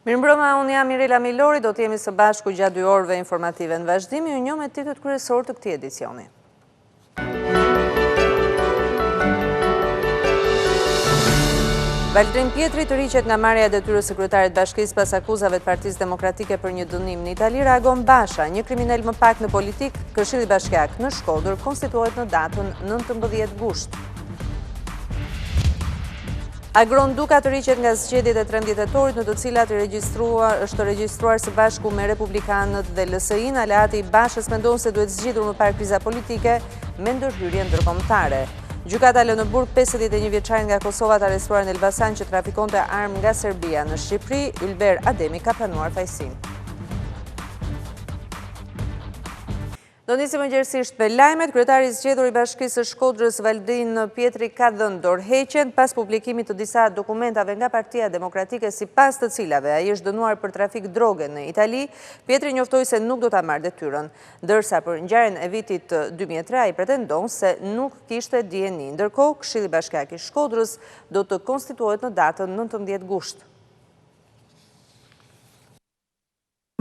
Mirëmbrëma, unë jam Mirela Milori, do të jemi së bashku gjatë 2 orëve informative në vazhdimi, ju njoh me titujt kryesor të këtij edicioni. Valdrin Pjetri të riqet nga marrja e detyrës sekretarit bashkisë pas akuzave të Partisë Demokratike për një dënim në Itali. Reagon Basha, një kriminal më pak në politik, Këshilli Bashkiak në Shkodër konstituohet në datën 19 Gusht. Agron Duka të riqet nga zgjedhjet e 13 tetorit, në të cilat është regjistruar së bashku me Republikanët dhe LSI-n. Aleati i Bashës mendon se duhet zgjidhur më parë kriza politike me ndërhyrje ndërkombëtare. Gjykata lë në burg 51 vjeçarin nga Kosova të arrestuar në Elbasan që trafikonte armë nga Serbia në Shqipëri. Ylber Ademi ka pranuar fajsinë. Do nisim mëngjesisht me lajmet. Kryetari i zgjedhur i Bashkisë së Shkodrës Valdrin Pjetri ka dhënë dorëheqjen pas publikimit të disa dokumentave nga Partia Demokratike, sipas të cilave ai është dënuar për trafik droge në Itali. Pjetri njoftoi se nuk do ta marrë detyrën, ndërsa për ngjarjen e vitit 2003 ai pretendon se nuk kishte dijeni. Ndërkohë, Këshilli Bashkiak i Shkodrës do të konstituohet në datën 19 Gusht.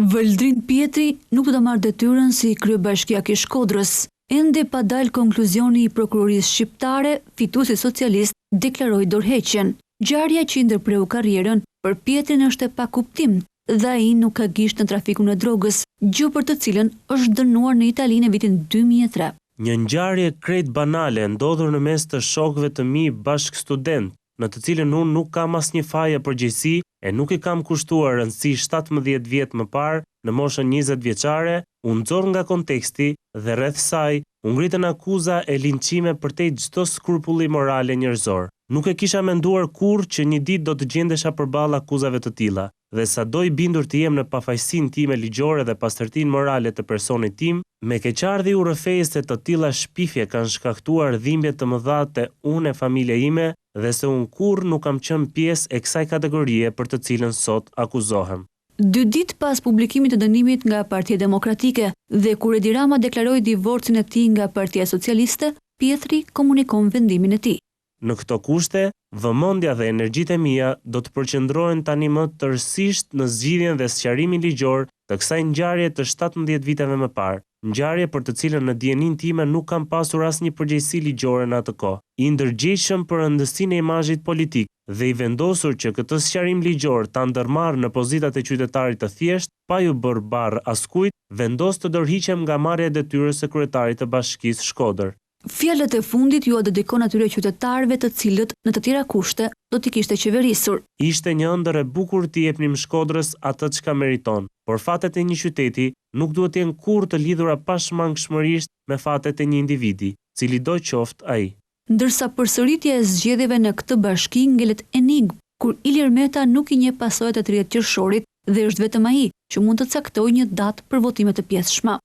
Valdrin Pjetri nuk do të marrë detyrën si kryebashkiak i Shkodrës. Ende pa dalë konkluzioni i prokurorisë shqiptare, fituesi socialist deklaroi dorëheqjen. Ngjarja që i ndërpreu karrierën për Pjetrin është e pakuptim dhe ai nuk ka gisht në trafikun e drogës, gjë për të cilën është dënuar në Itali në vitin 2003. Një ngjarje krejt banale ndodhur në mes të shokëve të mi bashk student, në të cilën unë nuk kam asnjë faje përgjegjësi e nuk i kam kushtuar rëndësi 17 vjet më parë, në moshën 20 vjeçare, u nxorr nga konteksti dhe rreth saj u ngritën akuza e linçime përtej çdo skrupulli morale njerëzor. Nuk e kisha menduar kurrë që një ditë do të gjendesha përballë akuzave të tilla, dhe sado i bindur të jem në pafajësinë time ligjore dhe pastërtinë morale të personit tim, me keqardhi u rrëfej se të tilla shpifje kanë shkaktuar dhimbje të mëdha te unë e familja ime dhe se unë kurrë nuk kam qenë pjesë e kësaj kategorie për të cilën sot akuzohem. 2 ditë pas publikimit të dënimit nga Partia Demokratike dhe kur Edi Rama deklaroi divorcin e tij nga Partia Socialiste, Pjetri komunikon vendimin e tij. Në këto kushte, vëmendja dhe energjitë e mia do të përqendrohen tani më tërësisht në zgjidhjen dhe sqarimin ligjor të kësaj ngjarje të 17 viteve më parë. Ngjarje për të cilën në dijenin time nuk kam pasur asnjë përgjegjësi ligjore në atë kohë. I ndërgjegjshëm për rëndësinë e imazhit politik dhe i vendosur që këtë sqarim ligjor ta ndërmarrë në pozitat e qytetarit të thjesht, pa ju bërë barr askujt, vendos të dorëhiqem nga marrja e detyrës së kryetarit të Bashkisë Shkodër. Fjalët e fundit ju a dedikon atyre qytetarëve të cilët në të tjera kushte do t'i kishte qeverisur. Ishte një ëndër e bukur t'i jepnim Shkodrës atë çka meriton, por fatet e një qyteti nuk duhet të jenë kurrë të lidhura pashmangshmërisht me fatet e një individi, cili do qoftë ai. Ndërsa përsëritja e zgjedhjeve në këtë bashki ngelet enigmë, kur Ilir Meta nuk i njeh pasojat e 30 qershorit dhe është vetëm ai që mund të caktojë një datë për votimet e pjesëshme.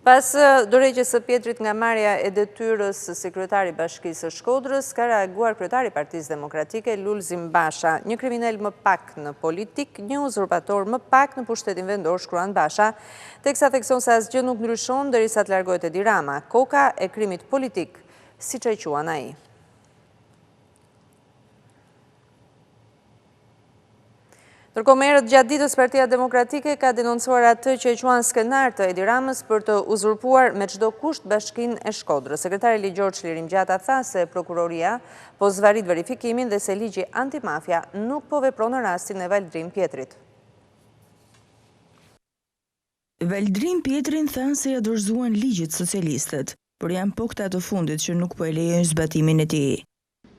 Pas dorëheqjes së Pjetrit nga marrja e detyrës si kryetari i Bashkisë së Shkodrës, ka reaguar kryetari i Partisë Demokratike Lulzim Basha, një kriminal më pak në politik, një uzurpator më pak në pushtetin vendor, shkruan Basha, teksa thekson se asgjë nuk ndryshon derisa të largohet Edi Rama, koka e krimit politik, siç e quan ai. Ndërkohë merret gjatë ditës Partia Demokratike ka denoncuar atë që e quan skenar të Edi Ramës për të uzurpuar me çdo kusht Bashkinë e Shkodrës. Sekretari ligjor Çlirim Gjata tha se prokuroria po zvarit verifikimin dhe se ligji antimafia nuk po vepron në rastin e Valdrin Pjetrit. Valdrin Pjetrin thanë se ja dorëzuan ligjit socialistët, por janë po këta të fundit që nuk po e lejojnë zbatimin e tij.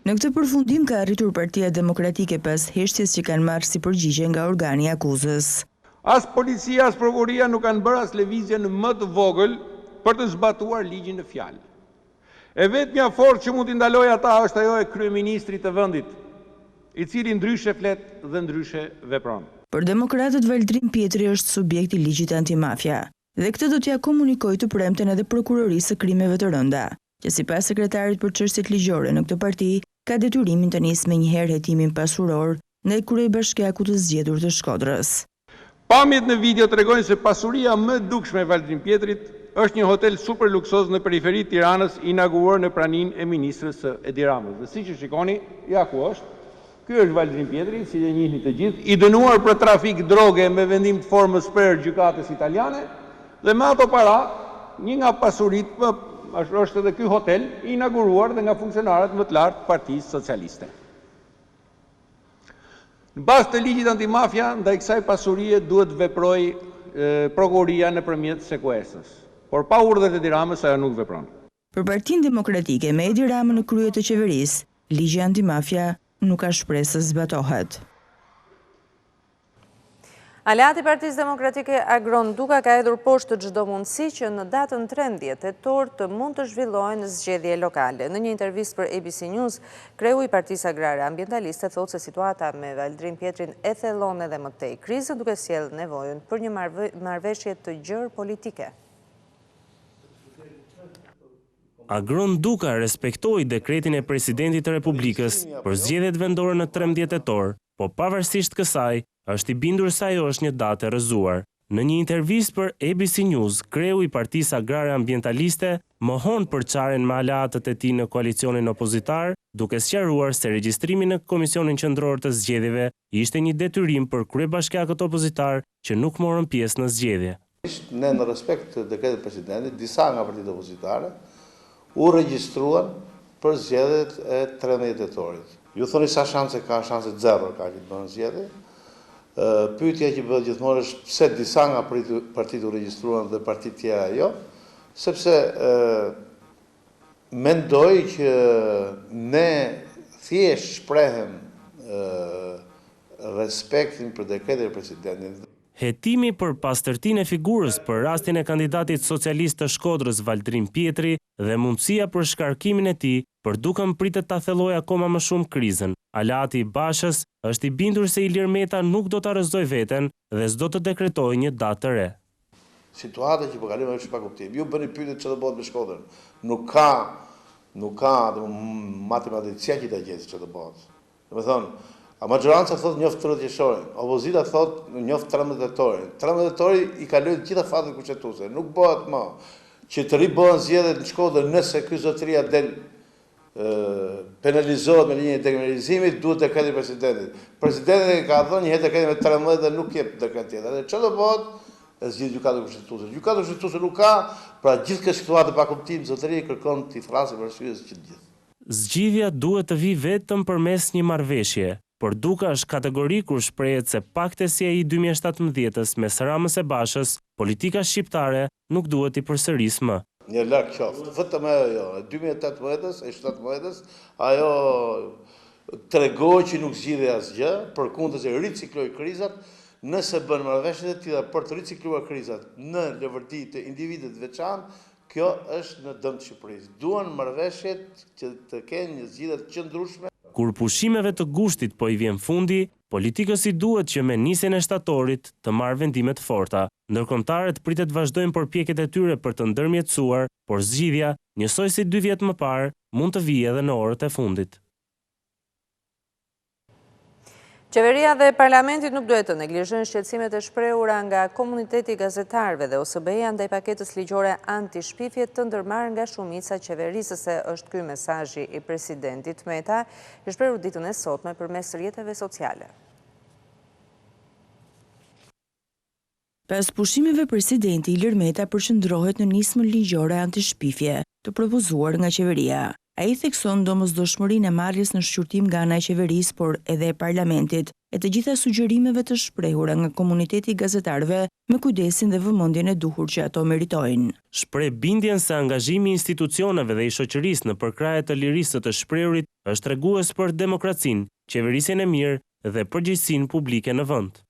Në këtë përfundim ka arritur Partia Demokratike pas heshtjes që kanë marrë si përgjigje nga organi i akuzës. As policia, as prokuroria nuk kanë bërë as lëvizjen më të vogël për të zbatuar ligjin në fjalë. E vetmja forcë që mund t'i ndalojë ata është ajo e kryeministrit të vendit, i cili ndryshe flet dhe ndryshe vepron. Për demokratët Valdrin Pjetri është subjekt i ligjit antimafia, dhe këtë do t'ja komunikojë të premten edhe prokurorisë së krimeve të rënda, që sipas sekretarit për çështjet ligjore në këtë parti ka detyrimin të nisë me njëherë hetimin pasuror në kryebashkiakut të zgjedhur të Shkodrës. Pamjet në video tregojnë se pasuria më e dukshme e Valdrin Pjetrit është një hotel super luksoz në periferi të Tiranës, inauguruar në praninë e ministrës së Edi Ramës. Dhe siç e shikoni, ja ku është, Ky është Valdrin Pietri, si e njihni të gjithë, i dënuar për trafik droge me vendim të formës për gjykatës italiane, dhe me ato para, një nga pasurit, është edhe ky hotel, i inauguruar dhe nga funksionarët më të lartë të Partisë Socialiste. Në bazë të ligjit antimafia, ndaj kësaj pasurie duhet veproj prokuroria nëpërmjet sekuesës, por pa urdhër të Edi Ramës ajo nuk vepron. Për Partinë Demokratike me Edi Ramën në krye të qeverisë, ligji antimafia nuk ka shpresë se zbatohet. Aleati Partisë Demokratike Agron Duka ka hedhur poshtë çdo mundësi që në datën 13 tetor të mund të zhvillohen zgjedhje lokale. Në një intervistë për ABC News, kreu i Partisë Agrare Ambientaliste thotë se situata me Valdrin Pietrin e thellon edhe më tej krizën, duke sjellë nevojën për një marrëveshje të gjerë politike. Agron Duka respektoi dekretin e presidentit të Republikës për zgjedhjet vendore në 13 tetor, po pavarësisht kësaj, është i bindur se ajo është një datë e rrëzuar. Në një intervistë për ABC News, kreu i Partisë Agrare Ambientaliste mohon përçarjen me aleatët e tij në koalicionin opozitar, duke sqaruar se regjistrimi në Komisionin Qendror të Zgjedhjeve ishte një detyrim për kryebashkiakët opozitar që nuk morën pjesë në zgjedhje. Ne në respekt të dekretit të presidentit, disa nga partitë opozitare u regjistruan për zgjedhjet e 13 tetorit. Ju thoni sa shanse ka, shanse zero ka që të bëhen zgjedhje. Pyetja që bëhet gjithmonë është pse disa nga partitë u regjistruan dhe partitë tjera jo, sepse mendoj që ne thjesht shprehem respektin për dekretin e presidentit. Hetimi për pastërtinë e figurës për rastin e kandidatit socialist të Shkodrës Valdrin Pietri dhe mundësia për shkarkimin e tij përduken pritet ta thellojë akoma më shumë krizën. Aleati i Bashës është i bindur se Ilir Meta nuk do ta rrëzojë veten dhe s'do të dekretojë një datë të re. Situata që po kalojmë është pa kuptim. Ju bëni pyetje çfarë do bëhet me Shkodrën. Nuk ka matematikë që ta gjejë çfarë do bëhet. Domethënë, a majoranca thot njoft 13 qershorin, opozita thot njoft 13 tetorin. 13 tetori i kalojnë të gjitha fatet kushtetuese. Nuk bëhet më që të ribohen zgjedhjet në Shkodër nëse ky zotëria del penalizohet me linjën e dekriminalizimit, duhet dekreti i presidentit. Presidenti ka dhënë një herë dekretin me 13 dhe nuk jep dekret tjetër. Dhe çfarë do bëhet? Zgjidh gjykata kushtetuese. Gjykata kushtetuese nuk ka, pra gjithë këtë situatë pa kuptim, zotëria kërkon të thrasin për arsyes që të gjithë. Zgjidhja duhet të vi vetëm përmes një marrëveshje, por Duka është kategorik kur shprehet se paktësia i 2017-s mes Ramës e Bashës, politika shqiptare nuk duhet i përsërisë më. Një larg qoftë, vetëm ajo, 2018-s e 17-s, ajo tregoi që nuk zgjidhej asgjë, përkundërse ricikloi krizat, nëse bën marrëveshje të tilla për të ricikluar krizat në lëvërti të individët veçantë, kjo është në dëm të Shqipërisë. Duan marrëveshjet që të kenë një zgjidhje të qëndrueshme. Kur pushimeve të Gushtit po i vjen fundi, politikës i duhet që me nisjen e shtatorit të marrë vendime të forta. Ndërkombëtarët pritet vazhdojnë përpjekjet e tyre për të ndërmjetësuar, por zgjidhja, njësoj si 2 vjet më parë, mund të vijë edhe në orët e fundit. Qeveria dhe parlamentit nuk duhet të neglizhojnë shqetësimet e shprehura nga komuniteti i gazetarëve dhe OSBE-ja ndaj paketës ligjore anti-shpifje të ndërmarrë nga shumica qeverisëse. Është ky mesazhi i presidentit Meta, i shprehur ditën e sotme përmes rrjeteve sociale. Pas pushimeve, presidenti Ilir Meta përqendrohet në nismën ligjore anti-shpifje të propozuar nga qeveria. Ai thekson domosdoshmërinë e marrjes në shqyrtim nga ana e qeverisë, por edhe e parlamentit, e të gjitha sugjerimeve të shprehura nga komuniteti i gazetarëve me kujdesin dhe vëmendjen e duhur që ato meritojnë. Shpreh bindjen se angazhimi i institucioneve dhe i shoqërisë në përkrahje të lirisë të shprehurit është tregues për demokracinë, qeverisjen e mirë dhe përgjegjësinë publike në vend.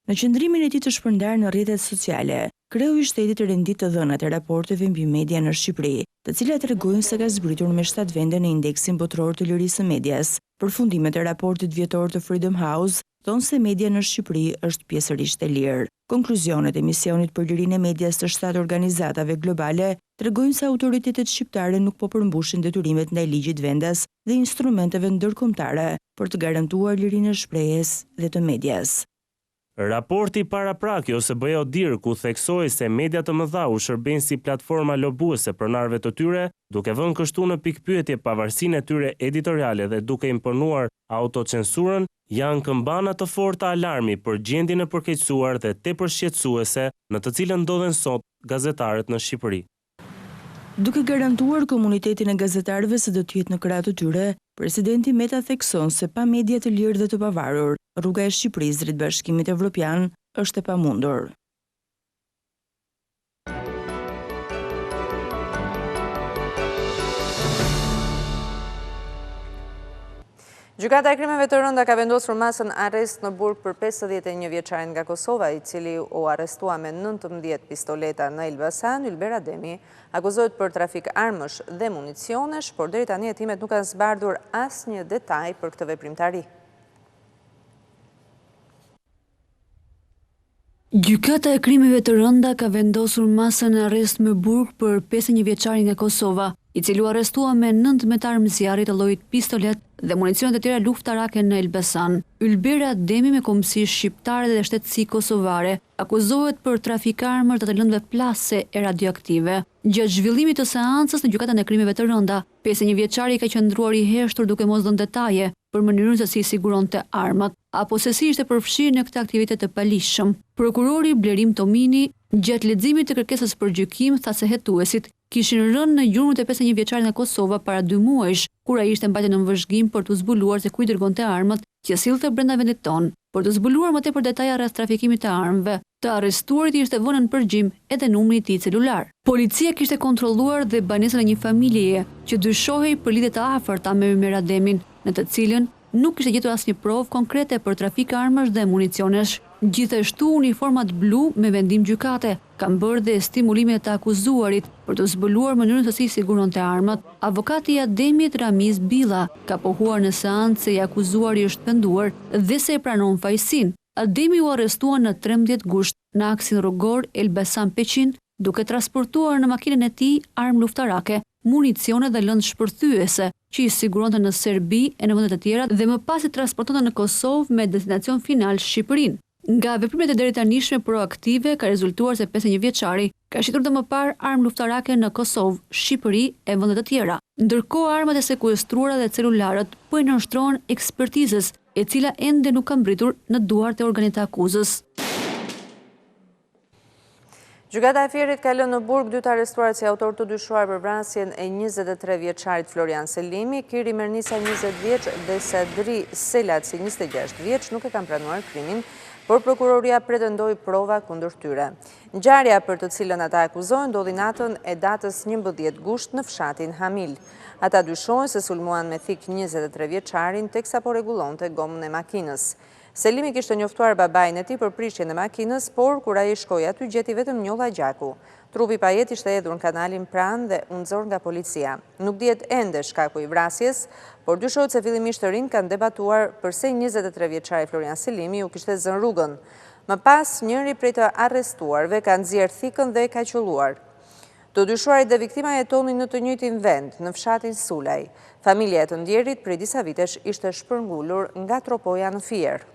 Në qëndrimin e tij të shpërndar në rrjetet sociale, kreu i shtetit rendit të dhënat e raporteve mbi media në Shqipëri, të cilat tregojnë se ka zbritur me 7 vende në indeksin botror të lirisë së medias. Përfundimet e raportit vjetor të Freedom House thonë se media në Shqipëri është pjesërisht e lirë. Konkluzionet e misionit për lirinë e medias të 7 organizatave globale tregojnë se autoritetet shqiptare nuk po përmbushin detyrimet ndaj ligjit vendas dhe instrumenteve ndërkombëtare për të garantuar lirinë e shprehjes dhe të medias. Raporti parapraki ose BODIR ku theksoi se media të mëdha u shërbejnë si platforma lobuese pronarëve të tyre, duke vënë kështu në pikpyetje pavarësinë e tyre editoriale dhe duke imponuar autocensurën, janë këmbana të forta alarmi për gjendjen e përkeqësuar dhe tepër shqetësuese në të cilën ndodhen sot gazetarët në Shqipëri. Duke garantuar komunitetin e gazetarëve se do të jetë në krah të tyre, presidenti Meta thekson se pa media të lirë dhe të pavarur, rruga e Shqipërisë drejt Bashkimit Evropian është e pamundur. Gjykata e krimeve të rënda ka vendosur masën arrest në burg për 51 vjeçarin nga Kosova, i cili u arrestua me 19 pistoleta në Elbasan. Ylber Ademi akuzohet për trafik armësh dhe municionesh, por deri tani hetimet nuk kanë zbardhur asnjë detaj për këtë veprimtari. Gjykata e krimeve të rënda ka vendosur masën arrest me burg për 51 vjeçarin nga Kosova, i cili u arrestua me 19 armë zjarri të llojit pistolet dhe municione të tjera luftarake në Elbasan. Ylber Ademi me kombësi shqiptare dhe shtetësi kosovare akuzohet për trafik armësh dhe të lëndëve plase e radioaktive. Gjatë zhvillimit të seancës në gjykatën e krimeve të rënda, 51 vjeçari ka qëndruar i heshtur duke mos dhënë detaje për mënyrën se si siguronte armat, apo se si ishte përfshirë në këtë aktivitet të palishëm. Prokurori Blerim Tomini, gjatë leximit të kërkesës për gjykim, tha se hetuesit kishin rënë në gjurmët e 51 vjeçarit nga Kosova para 2 muajsh, kur ai ishte mbajtur në vëzhgim për të zbuluar se kujt dërgonte armët që sillte brenda vendit ton. Për të zbuluar më tepër detaja rreth trafikimit të armëve, të arrestuarit i ishte vënë në përgjim edhe numri i tij celular. Policia kishte kontrolluar dhe banesën e një familjeje që dyshohej për lidhje të afërta me Ylber Ademin, në të cilën nuk kishte gjetur asnjë provë konkrete për trafik armësh dhe municionesh. Gjithashtu uniformat blu me vendim gjykate kanë bërë dhe stimulimet të akuzuarit për të zbuluar mënyrën se si siguronte armat. Avokati i Ademit Ramiz Billa ka pohuar në seancë se i akuzuari është penduar dhe se e pranon fajsin. Ademi u arrestua në 13 gusht në aksin rrugor Elbasan Peqin, duke transportuar në makinën e tij armë luftarake, municione dhe lëndë shpërthyese që i siguronte në Serbi e në vende të tjera dhe më pas i transportonte në Kosovë me destinacion final Shqipërinë. Nga veprimet e deritanishme proaktive ka rezultuar se 51 vjeçari ka shitur dhe më parë armë luftarake në Kosovë, Shqipëri e vende të tjera. Ndërkohë armat e sekuestruara dhe celularët po i nënshtrohen ekspertizës, e cila ende nuk ka mbritur në duart e organit të akuzës. Gjykata e Fierit ka lënë në burg 2 të arrestuar si autor të dyshuar për vrasjen e 23 vjeçarit Florian Selimi. Kiri Mernisa 20 vjeç dhe Sadri Selaci 26 vjeç nuk e kanë pranuar krimin, por prokuroria pretendoi prova kundër tyre. Ngjarja për të cilën ata akuzohen ndodhi natën e datës 11 gusht në fshatin Hamil. Ata dyshohen se sulmuan me thik 23 vjeçarin teksa po rregullonte gomën e makinës. Selimi kishte njoftuar babain e tij për prishjen e makinës, por kur ai shkoi aty gjeti vetëm njolla gjaku. Trupi pa jetë ishte hedhur në kanalin pranë dhe u nxorr nga policia. Nuk dihet ende shkaku i vrasjes, por dyshohet se fillimisht të rinj kanë debatuar përse 23 vjeçari Florian Selimi u kishte zënë rrugën. Më pas, njëri prej të arrestuarve ka nxjerrë thikën dhe e ka qelluar. Të dyshuarit dhe viktima jetonin në të njëjtin vend, në fshatin Sulaj. Familja e të ndjerit prej disa vitesh ishte shpërngulur nga tropoja në Fier.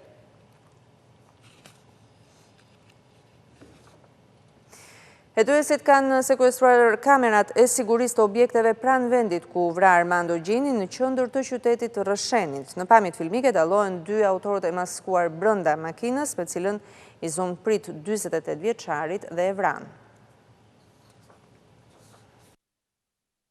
Hetuesit kanë sekuestruar kamerat e sigurisë të objekteve pranë vendit ku vra Armando Gjini në qendër të qytetit të Rrëshenit. Në pamjet filmike dallohen 2 autorët e maskuar brenda makinës, me cilën i zon prit 48 vjeçarit dhe e vran.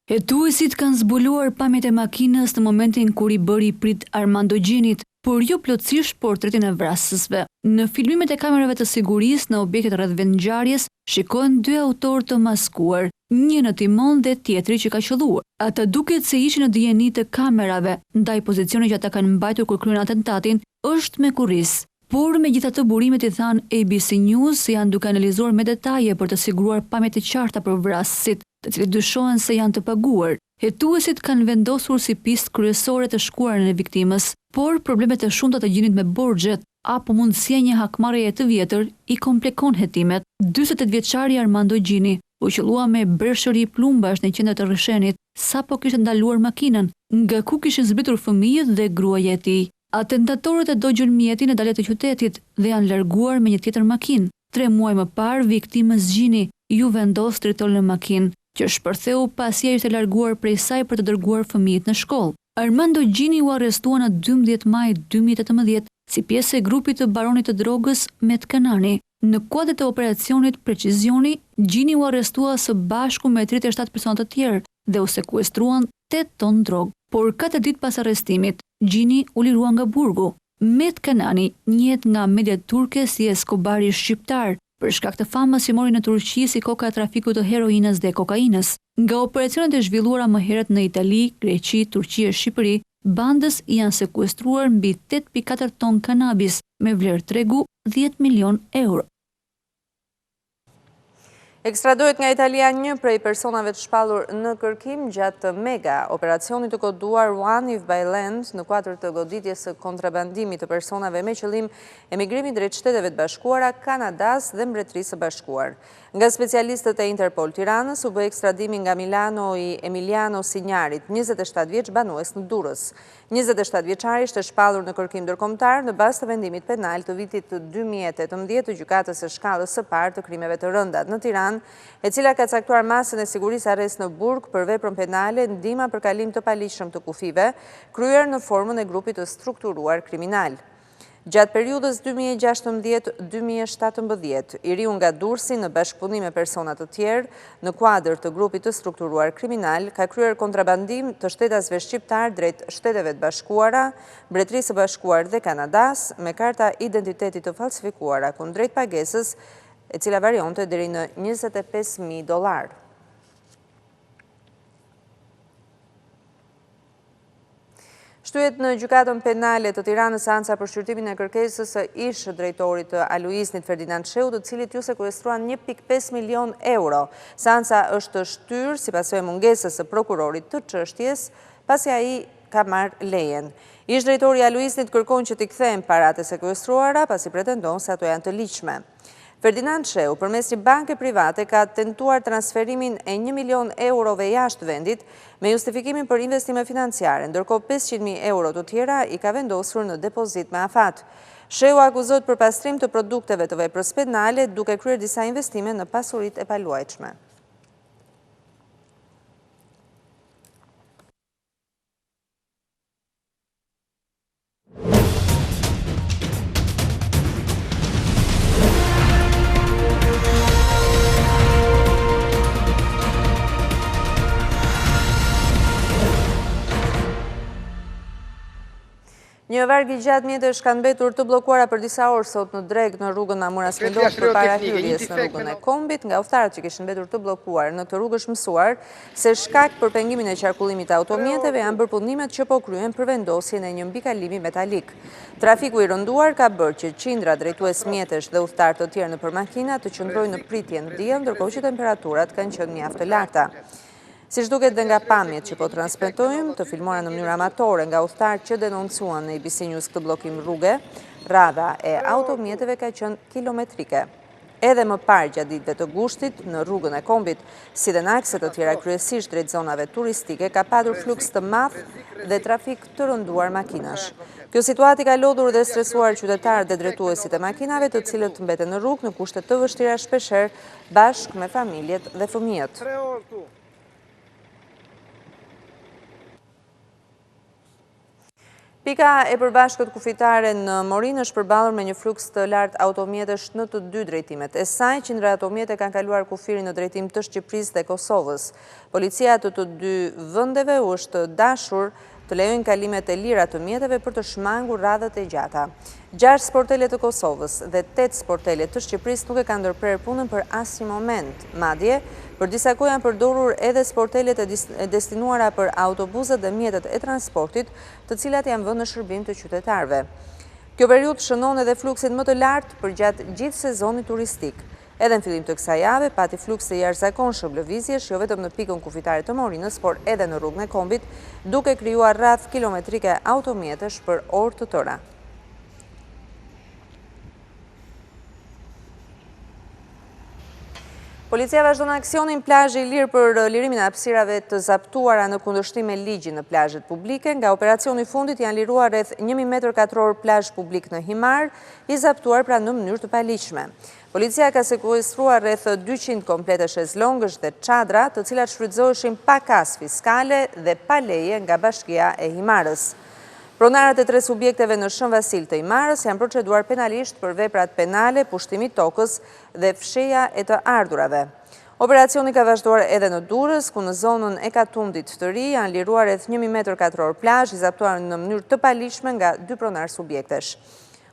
Hetuesit kanë zbuluar pamjet e makinës në momentin kur i bëri prit Armando Gjinit, por jo plotësisht portretin e vrasësve. Në filmimet e kamerave të sigurisë në objektet rreth vendngjarjes shikohen 2 autorë të maskuar, një në timon dhe tjetri që ka qelluar. Ata duket se ishin në dijeni të kamerave, ndaj pozicioni që ata kanë mbajtur kur kryen atentatin është me kurriz. Por megjithatë burimet i than ABC News se janë duke analizuar me detaje për të siguruar pamje të qarta për vrasësit, të cilët dyshohen se janë të paguar. Hetuesit kanë vendosur si pistë kryesore të shkuarjen e viktimës, por problemet e shumta të Gjinit me borxhet apo mundësia një hakmarrjeje të vjetër i komplikon hetimet. 48 vjeçari Armando Gjini u qellua me breshëri plumbash në qendër të Rrëshenit sapo kishte ndaluar makinën, nga ku kishin zbritur fëmijët dhe gruaja e tij. Atentatorët e dogjën mjetin e dalet të qytetit dhe janë larguar me një tjetër makinë. 3 muaj më parë, viktimës Gjini ju vendos të rritol në makinë, që shpërtheu pasi ai ishte larguar prej saj për të dërguar fëmijët në shkollë. Armando Gjini u arrestua në 12 maj 2018 si pjesë e grupit të baronit të drogës Met Kanani. Në kuadër të operacionit Precisioni, Gjini u arrestua së bashku me 37 persona të tjerë dhe u sekuestruan 8 ton drogë. Por 4 ditë pas arrestimit, Gjini u lirua nga burgu. Met Kanani njihet nga mediat turke si Escobari shqiptar, për shkak të famës që mori në Turqi si koka e trafikut të heroinës dhe kokainës. Nga operacionet e zhvilluara më herët në Itali, Greqi, Turqi e Shqipëri, bandës janë sekuestruar mbi 8.4 ton kanabis me vlerë tregu 10 milion euro. Ekstradohet nga Italia një prej personave të shpallur në kërkim gjatë mega operacionit të koduar One If by Land në kuadër të goditjes së kontrabandimit të personave me qëllim emigrimit drejt Shteteve të Bashkuara, Kanadas dhe Mbretërisë së Bashkuar. Nga specialistët e Interpol Tiranës u bë ekstradimi nga Milano i Emiliano Signarit, 27 vjeç banues në Durrës. 27 vjeçari ishte shpallur në kërkim ndërkombëtar në bazë të vendimit penal të vitit të 2018 të gjykatës së shkallës së parë të krimeve të rënda në Tiranë, e cila ka caktuar masën e sigurisë arrest në burg për veprën penale ndihma për kalim të paligjshëm të kufive, kryer në formën e grupit të strukturuar kriminal. Gjatë periudhës 2016-2017, i riu nga Durrësi në bashkëpunim me persona të tjerë në kuadër të grupit të strukturuar kriminal, ka kryer kontrabandim të shtetasve shqiptar drejt Shteteve të Bashkuara, Mbretërisë së Bashkuar dhe Kanadas me karta identitetit të falsifikuara kundrejt pagesës, e cila varionte deri në $25.000. Shtyhet në gjykatën penale të Tiranës seanca për shqyrtimin e kërkesës së ish drejtorit të Aluisnit Ferdinand Sheu, të cilit ju sekuestruan 1.5 milion euro. Seanca është shtyrë si pasojë e mungesës së prokurorit të çështjes, pasi ai ka marrë lejen. Ish drejtori i Aluisnit kërkon që t'i kthehen paratë e sekuestruara, pasi pretendon se ato janë të ligjshme. Ferdinand Sheu, përmes një banke private, ka tentuar transferimin e 1 milion eurove jashtë vendit me justifikimin për investime financiare, ndërkohë 500.000 euro të tjera i ka vendosur në depozit me afat. Sheu akuzohet për pastrim të produkteve të veprës penale, duke kryer disa investime në pasuritë e paluajtshme. Një varg i gjatë mjetësh kanë mbetur të bllokuara për disa orë sot në drek në rrugën Amura Smilov përpara hyrjes në rrugën e Kombit, nga udhëtarët që kishin mbetur të bllokuar në këtë rrugë është mësuar se shkak për pengimin e qarkullimit të automjeteve janë bërë pundimet që po kryen për vendosjen e një mbikalimi metalik. Trafiku i rënduar ka bërë që qindra drejtues mjetësh dhe udhëtar të tjerë nëpër makina të qëndrojnë në pritje në diell, ndërkohë që temperaturat kanë qenë mjaft të larta. Siç duket dhe nga pamjet që po transmetojmë, të filmuara në mënyrë amatore nga udhëtarët që denoncuan në ABC News këtë bllokim rruge, radha e automjeteve ka qenë kilometrike. Edhe më parë gjatë ditëve të Gushtit, në rrugën e Kombit, si dhe në akse të tjera kryesisht drejt zonave turistike, ka padur fluks të madh dhe trafik të rënduar makinash. Kjo situatë ka lodhur dhe stresuar qytetarët dhe drejtuesit e makinave, të cilët mbeten në rrugë në kushte të vështira shpeshherë bashkë me familjet dhe fëmijët. Pika e përbashkët kufitare në Morinë është përballur me një fluks të lartë automjetesh në të dy drejtimet e saj. Qindra automjete kanë kaluar kufirin në drejtim të Shqipërisë dhe Kosovës. Policia të dy vendeve u është dashur të lejojnë kalimet e lira të mjeteve për të shmangur radhët e gjata. 6 sportele të Kosovës dhe 8 sportele të Shqipërisë nuk e kanë ndërprer punën për asnjë moment. Madje, për disa kohë janë përdorur edhe sportelet e destinuara për autobuset dhe mjetet e transportit, të cilat janë vënë në shërbim të qytetarëve. Kjo periudhë shënon edhe fluksin më të lartë përgjatë gjithë sezonit turistik. Edhe në fillim të kësaj jave, pati fluks të jashtëzakonshëm lëvizjesh, jo vetëm në pikën kufitare të Morinës, por edhe në rrugën e Kombit, duke krijuar rreth kilometrike automjetesh për orë të tëra. Policia vazhdon aksionin plazhi i lirë për lirimin e hapësirave të zaptuara në kundërshtim me ligjin në plazhet publike. Nga operacioni i fundit janë liruar rreth 1000 metër katror plazh publik në Himar, i zaptuar pra në mënyrë të paligjshme. Policia ka sekuestruar rreth 200 komplete shezlongësh dhe çadra, të cilat shfrytëzoheshin pa kasë fiskale dhe pa leje nga Bashkia e Himarës. Pronarët e 3 subjekteve në Shën Vasil të Himarës janë proceduar penalisht për veprat penale, pushtimi tokës dhe fsheja e të ardhurave. Operacioni ka vazhduar edhe në Durrës, ku në zonën e Katundit të ri janë liruar rreth 1000 metër katror plazh, i zaptuar në mënyrë të paligjshme nga 2 pronar subjektesh.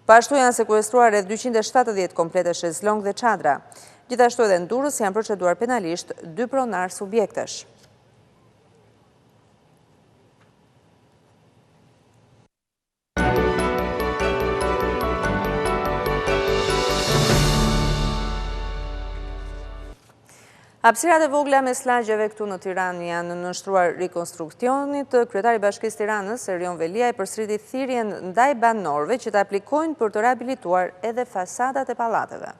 Po ashtu janë sekuestruar rreth 270 komplete shezlong dhe çadra. Gjithashtu edhe në Durrës janë proceduar penalisht 2 pronar subjektesh. Hapësirat e vogla mes lagjeve këtu në Tiranë janë nënshtruar rikonstruksionit. Kryetari i Bashkisë Tiranës, Erion Velia, i përsëriti thirrjen ndaj banorëve që të aplikojnë për të rehabilituar edhe fasadat e pallateve.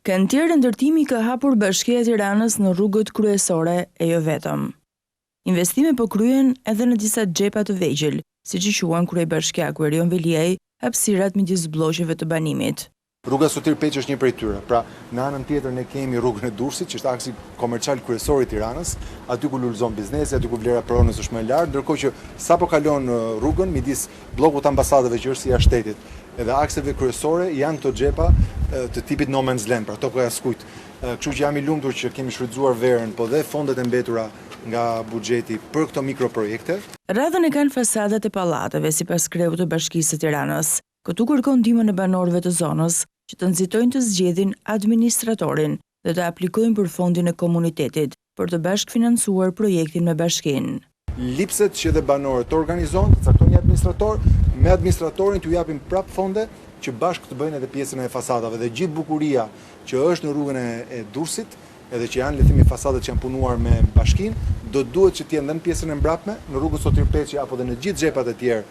Kantier ndërtimi ka hapur Bashkia e Tiranës në rrugët kryesore e jo vetëm. Investime po kryen edhe në disa xhepa të vegjël, siç i quan kryebashkiaku Erion Veliaj, hapësirat midis blloqeve të banimit. Rruga Sotir Peqi është një prej tyre. Pra, në anën tjetër ne kemi rrugën e Durrësit, që është aksi komercial kryesor i Tiranës, aty ku lulëzon biznesi, aty ku vlera pronës është më e lartë, ndërkohë që sapo kalon rrugën midis bllokut të ambasadave që është si jashtë shtetit, edhe akseve kryesore janë këto xhepa të tipit no man's land, pra tokë e askujt. Kështu që jam i lumtur që kemi shfrytzuar verën, po dhe fondet e mbetura nga buxheti për këto mikroprojekte. Radhën e kanë fasadat e pallateve sipas kreut të Bashkisë së Tiranës. Këtu kërkon ndihmën e banorëve të zonës që të nxitojnë të zgjedhin administratorin dhe të aplikojnë për fondin e komunitetit për të bashkëfinancuar projektin me bashkinë. Lipset që dhe banorët të organizohen, të caktojnë një administrator, me administratorin t'u japim prap fonde që bashkë të bëjnë edhe pjesën e fasadave dhe gjithë bukuria që është në rrugën e Durrësit, edhe që janë lethimi fasadat që janë punuar me bashkinë, duhet që t'jenë dhe në pjesën e mbrapme, në rrugën Sotir Peqi apo dhe në gjithë xhepat e tjerë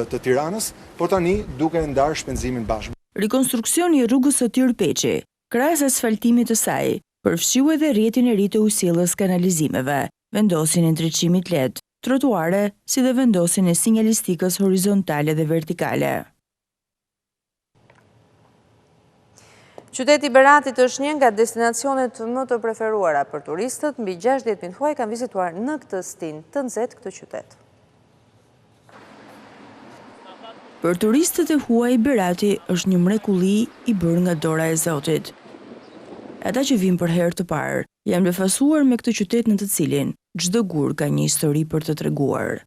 të Tiranës, por tani duke ndarë shpenzimin bashkë. Rekonstruksioni i rrugës Sotir Peqi, krahas asfaltimit të saj, përfshiu edhe rrjetin e ri të ujësillës kanalizimeve, vendosin e ndriçimit LED, trotuare, si dhe vendosin e sinjalistikës horizontale dhe vertikale. Qyteti Beratit është një nga destinacionet më të preferuara për turistët. Mbi 60.000 huaj kanë vizituar në këtë stin të nxehtë këtë qytet. Për turistët e huaj, Berati është një mrekulli i bërë nga dora e Zotit. Ata që vinë për herë të parë, janë befasuar me këtë qytet në të cilin çdo gur ka një histori për të treguar.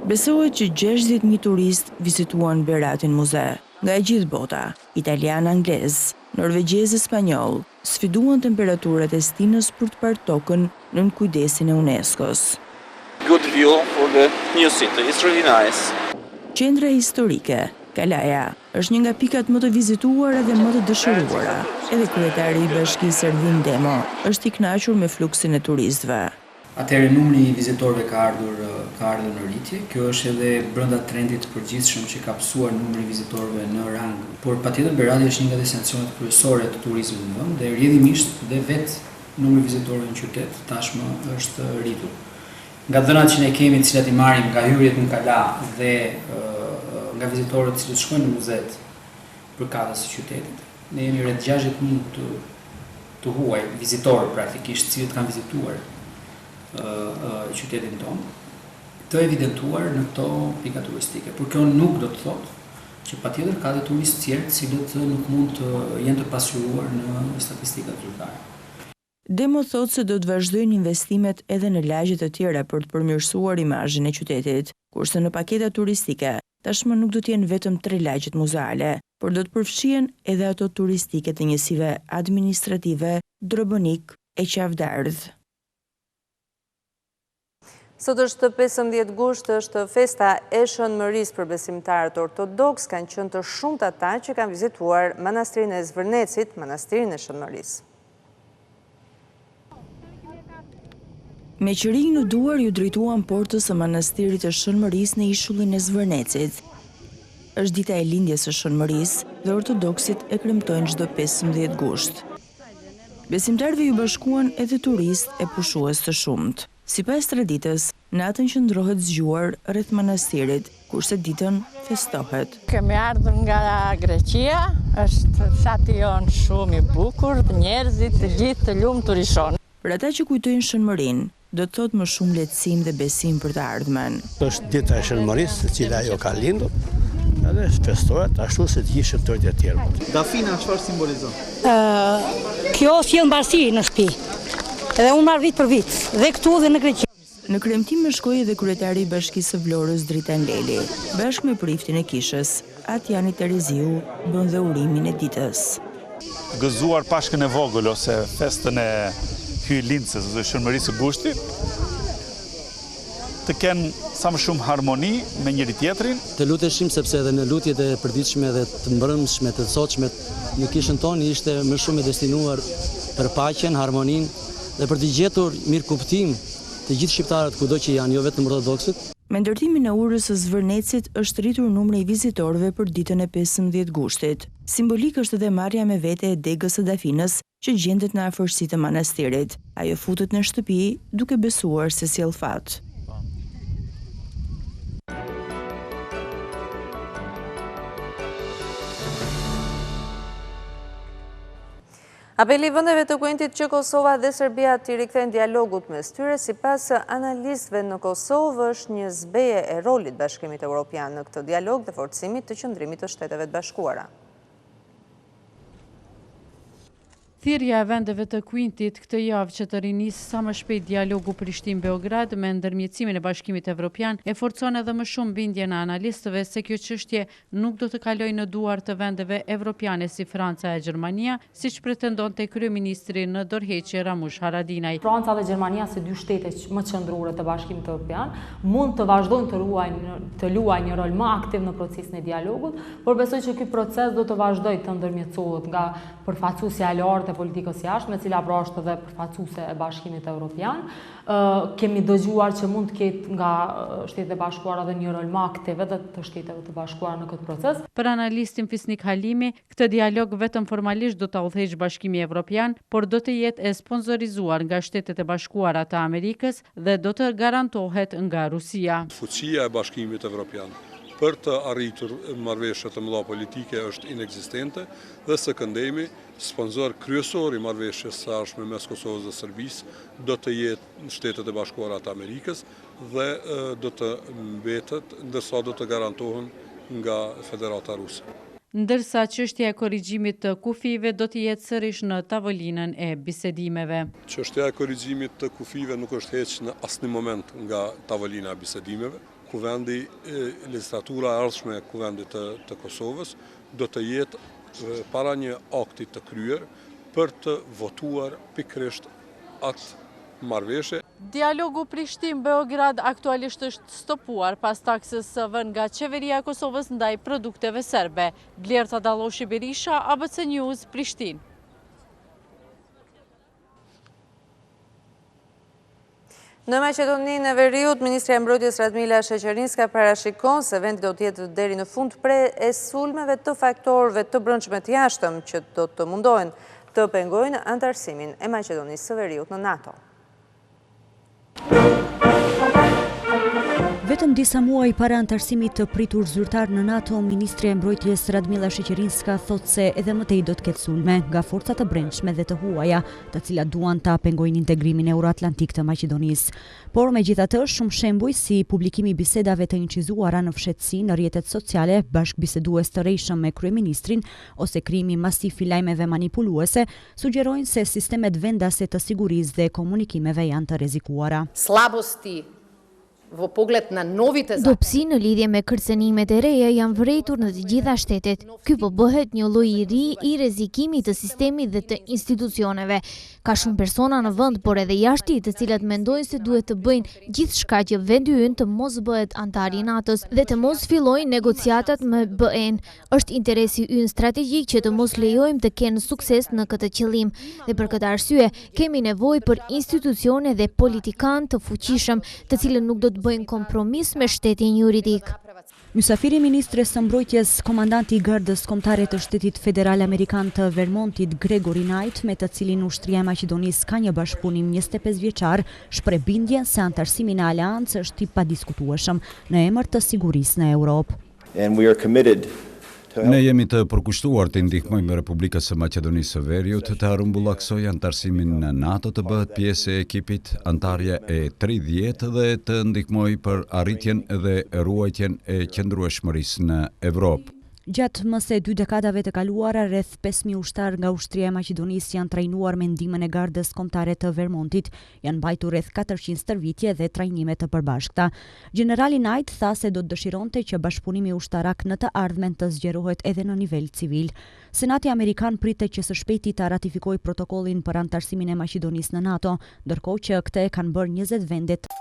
Besohet që 60.000 turist vizituan Beratin muze, nga e gjithë bota, italian, anglez, norvegjez, spanjoll, sfiduan temperaturat e stinës për të parë tokën nën kujdesin e UNESCO-s. Good view for the new city. It's really nice. Qendra historike, Kalaja, është një nga pikat më të vizituara dhe më të dëshiruara. Edhe kryetari i Bashkisë Ervin Demo është i kënaqur me fluksin e turistëve. Atëherë numri i vizitorëve ka ardhur në rritje. Kjo është edhe brenda trendit të përgjithshëm që ka pësuar numri i vizitorëve në rang. Por patjetër Berati është një nga destinacionet kryesore të turizmit në vend dhe rrjedhimisht dhe vetë numri i vizitorëve në qytet tashmë është rritur. Nga dhënat që ne kemi, të cilat i marrim nga hyrjet në kala dhe nga vizitorët që shkojnë në muzet përkatës së qytetit, ne jemi rreth 60.000 të huaj vizitorë praktikisht, të cilët kanë vizituar qytetin tonë, të evidentuar në këto pika turistike. Por kjo nuk do të thotë që patjetër ka dhe turistë tjerë të cilët nuk mund të jenë të pasqyruar në statistikat zyrtare. Demo thotë se do të vazhdojnë investimet edhe në lagje të tjera për të përmirësuar imazhin e qytetit, kurse në paketa turistike tashmë nuk do të jenë vetëm 3 lagjet muzeale, por do të përfshihen edhe ato turistike të njësive administrative, Drobonik e Qavdardh. Sot është 15 gusht, është festa e Shënmërisë për besimtarët ortodoks, kanë qenë të shumtë ata që kanë vizituar manastirin e Zvërnecit, manastirin e Shënmërisë. Me qërinj në duar ju drejtuan portës së manastirit të Shënmërisë në ishullin e Zvërnecit. është dita e lindjes së Shënmërisë dhe ortodoksit e kremtojnë çdo 15 gusht. Besimtarëve ju bashkuan edhe turistë e pushues të shumt. Sipas traditës, natën qëndrohet zgjuar rreth manastirit, kurse ditën festohet. Kemi ardhur nga Greqia, është fshati jonë shumë i bukur, njerëzit të gjithë të lumtur i shoh. Për ata që kujtojnë Shënmërinë, do të thotë më shumë lehtësim dhe besim për të ardhmen. Është dita e Shënmërisë, e cila ajo ka lindur, edhe festohet ashtu si të gjithë shëntorët e tjerë. Dafina çfarë simbolizon? Kjo fjellmbarësi në shtëpi. Edhe unë marr vit për vit, dhe këtu dhe në Greqi. Në kremtim shkoi edhe kryetari i Bashkisë së Vlorës Dritan Leli. Bashkë me priftin e kishës, Atjani Tereziu bën dhe urimin e ditës. Gëzuar Pashkën e vogël ose festën e hyjlindjes ose Shënmërisë së Gushtit, të kenë sa më shumë harmoni me njëri tjetrin. Të luteshim sepse edhe në lutjet e përditshme dhe të mbrëmshme të sotshme në kishën tonë ishte më shumë e destinuar për paqen, harmoninë dhe për të gjetur mirëkuptim të gjithë shqiptarët kudo që janë, jo vetëm ortodoksët. Me ndërtimin e urës së Zvërnecit është rritur numri i vizitorëve për ditën e 15 gushtit. Simbolik është edhe marrja me vete e degës së Dafinës, që gjendet në afërsi të manastirit. Ajo futet në shtëpi duke besuar se sjell fat. Apeli i vendeve të Kuentit që Kosova dhe Serbia t'i rikthejnë dialogut mes tyre, sipas analistëve në Kosovë është një zbeje e rolit Bashkimit Evropian në këtë dialog dhe forcimit të qëndrimit të Shteteve të Bashkuara. Thirrja e vendeve të Kuentit këtë javë që të rinisë sa më shpejt dialogu Prishtinë-Beograd me ndërmjetësimin e Bashkimit Evropian e forcon edhe më shumë bindjen e analistëve se kjo çështje nuk do të kalojë në duar të vendeve evropiane si Franca e Gjermania, siç pretendonte kryeministri në dorëheqje Ramush Haradinaj. Franca dhe Gjermania, si dy shtete më qendrore të Bashkimit Evropian, mund të vazhdojnë të luajnë një rol më aktiv në procesin e dialogut, por besoj që ky proces do të vazhdojë të ndërmjetësohet nga përfaqësuesja e lartë e politikës jashtme, e cila pra është edhe përfaqësuese e Bashkimit Evropian. Kemi dëgjuar që mund të ketë nga Shtetet e Bashkuara dhe një rol më aktiv edhe të Shteteve të Bashkuara në këtë proces. Për analistin Fisnik Halimi, këtë dialog vetëm formalisht do ta udhëheqë Bashkimi Evropian, por do të jetë e sponsorizuar nga Shtetet e Bashkuara të Amerikës dhe do të garantohet nga Rusia. Fuqia e Bashkimit Evropian për të arritur marrëveshje të mëdha politike është inekzistente dhe së këndemi sponsor kryesor i marrëveshjes së ardhshme mes Kosovës dhe Serbisë do të jetë Shtetet e Bashkuara të Amerikës dhe do të mbetet ndërsa do të garantohen nga Federata Ruse. Ndërsa çështja e korrigjimit të kufive do të jetë sërish në tavolinën e bisedimeve. Çështja e korrigjimit të kufive nuk është heqë në asnjë moment nga tavolina e bisedimeve. Kuvendi, legislatura e ardhshme e Kuvendit të Kosovës do të jetë para një akti të kryer për të votuar pikërisht atë marrëveshje. Dialogu Prishtinë-Beograd aktualisht është stopuar pas taksës së vënë nga qeveria e Kosovës ndaj produkteve serbe. Blerta Dalloshi Berisha, ABC News, Prishtinë. Në Maqedoninë e Veriut, Ministria e Mbrojtjes Radmila Sheqerinska parashikon se vendi do të jetë deri në fund pre e sulmeve të faktorëve të brendshme të jashtëm që do të mundohen të pengojnë antarësimin e Maqedonisë së Veriut në NATO. Vetëm disa muaj para antarësimit të pritur zyrtar në NATO, Ministri e Mbrojtjes Radmila Sheqerinska thotë se edhe më tej do të ketë sulme nga forcat të brendshme dhe të huaja, të cilat duan ta pengojnë integrimin euroatlantik të Maqedonisë. Por megjithatë, shumë shembuj si publikimi i bisedave të incizuara në fshehtësi në rrjetet sociale, bashkëbisedues të rrejshëm me kryeministrin ose krijimi masiv i lajmeve manipuluese, sugjerojnë se sistemet vendase të sigurisë dhe komunikimeve janë të rrezikuara. Slabosti Dobësi në lidhje me kërcënimet e reja janë vërejtur në të gjitha shtetet. Ky po bëhet një lloj i ri i rrezikimit të sistemit dhe të institucioneve. Ka shumë persona në vend, por edhe jashtë, të cilat mendojnë se duhet të bëjnë gjithçka që vendi ynë të mos bëhet antar i NATO-s dhe të mos fillojnë negociatat me BE-n. Është interesi ynë strategjik që të mos lejojmë të kenë sukses në këtë qëllim. Dhe për këtë arsye kemi nevojë për institucione dhe politikanë të fuqishëm, të cilët nuk do të bëjnë kompromis me shtetin juridik. Mysafiri ministres së mbrojtjes, komandanti i gardës kombëtare të Shtetit Federal Amerikan të Vermontit, Gregory Knight, me të cilin ushtria e Maqedonisë ka një bashkëpunim 25 vjeçar, shpreh bindjen se anëtarësimi në aleancë është i padiskutueshëm në emër të sigurisë në Europë. Ne jemi të përkushtuar të ndihmojmë Republikës së Maqedonisë së Veriut të rumbullaksojë anëtarësimin në NATO, të bëhet pjesë e ekipit antarje e 30 dhe të ndihmojë për arritjen dhe ruajtjen e qëndrueshmërisë në Evropë. Gjatë mëse 2 dekadave të kaluara, rreth 5.000 ushtar nga ushtria e Maqedonisë janë trajnuar me ndihmën e gardës kombëtare të Vermontit, janë mbajtur rreth 400 stërvitje dhe trajnime të përbashkëta. Generali Knight tha se do të dëshironte që bashkëpunimi ushtarak në të ardhmen të zgjerohet edhe në nivel civil. Senati Amerikan pritet që së shpejti ta ratifikojë protokollin për anëtarësimin e Maqedonisë në NATO, ndërkohë që këtë e kanë bërë 20 vendet.